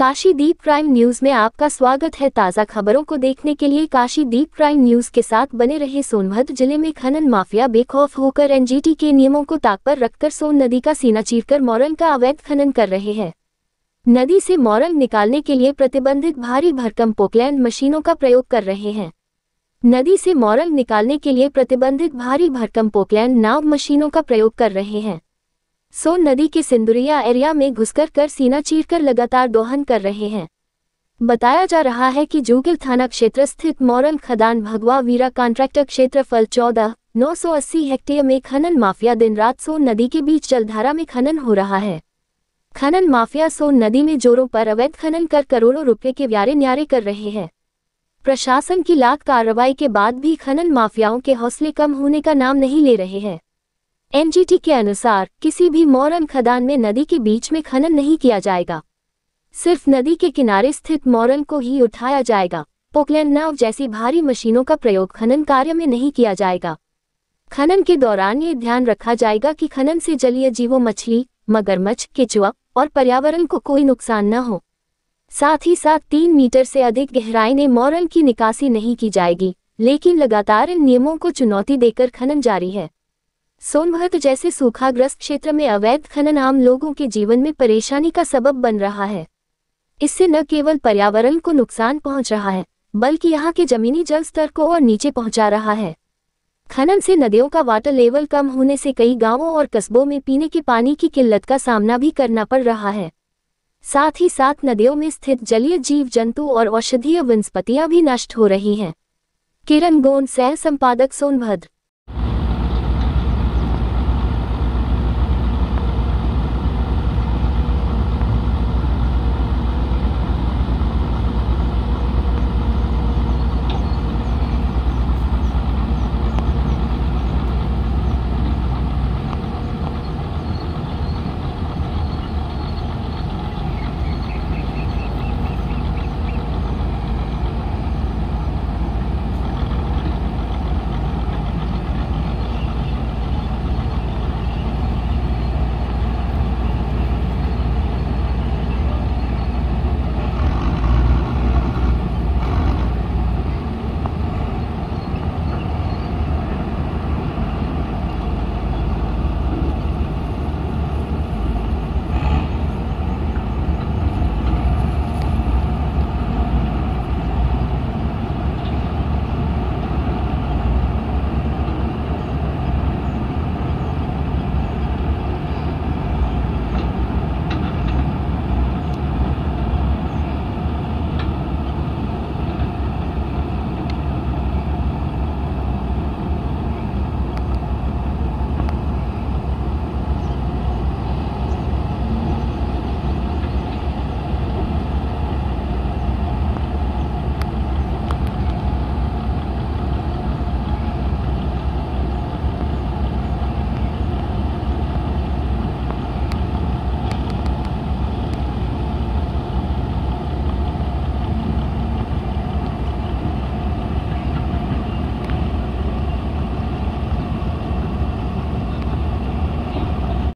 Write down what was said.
काशीदीप prime news में आपका स्वागत है। ताज़ा खबरों को देखने के लिए काशीदीप प्राइम न्यूज के साथ बने रहे। सोनभद्र जिले में खनन माफिया बेखौफ होकर एनजीटी के नियमों को ताक पर रखकर सोन नदी का सीना चीरकर मोरंग का अवैध खनन कर रहे हैं। नदी से मोरंग निकालने के लिए प्रतिबंधित भारी भरकम पोकलैंड मशीनों का प्रयोग कर रहे हैं। नदी से मोरंग निकालने के लिए प्रतिबंधित भारी भरकम पोकलैंड नाव मशीनों का प्रयोग कर रहे हैं। सोन नदी के सिंदुरिया एरिया में घुसकर सीना चीरकर लगातार दोहन कर रहे हैं। बताया जा रहा है कि जूगिल थाना क्षेत्र स्थित मोरंग खदान भगवा वीरा कॉन्ट्रैक्टर क्षेत्रफल 14,980 हेक्टेयर में खनन माफिया दिन रात सोन नदी के बीच जलधारा में खनन हो रहा है। खनन माफिया सोन नदी में जोरों पर अवैध खनन कर करोड़ों रुपए के व्यारे न्यारे कर रहे हैं। प्रशासन की लाख कार्रवाई के बाद भी खनन माफियाओं के हौसले कम होने का नाम नहीं ले रहे हैं। एनजीटी के अनुसार किसी भी मोरंग खदान में नदी के बीच में खनन नहीं किया जाएगा। सिर्फ नदी के किनारे स्थित मोरंग को ही उठाया जाएगा। पोकलैंड नाव जैसी भारी मशीनों का प्रयोग खनन कार्य में नहीं किया जाएगा। खनन के दौरान ये ध्यान रखा जाएगा कि खनन से जलीय जीवों मछली, मगरमच्छ, केचुआ और पर्यावरण को कोई नुकसान न हो। साथ ही साथ 3 मीटर से अधिक गहराई में मोरंग की निकासी नहीं की जाएगी। लेकिन लगातार इन नियमों को चुनौती देकर खनन जारी है। सोनभद्र जैसे सूखाग्रस्त क्षेत्र में अवैध खनन आम लोगों के जीवन में परेशानी का सबब बन रहा है। इससे न केवल पर्यावरण को नुकसान पहुंच रहा है, बल्कि यहाँ के जमीनी जल स्तर को और नीचे पहुंचा रहा है। खनन से नदियों का वाटर लेवल कम होने से कई गांवों और कस्बों में पीने के पानी की किल्लत का सामना भी करना पड़ रहा है। साथ ही साथ नदियों में स्थित जलीय जीव जंतु और औषधीय वनस्पतियां भी नष्ट हो रही हैं। किरण गोंड, सह संपादक, सोनभद्र।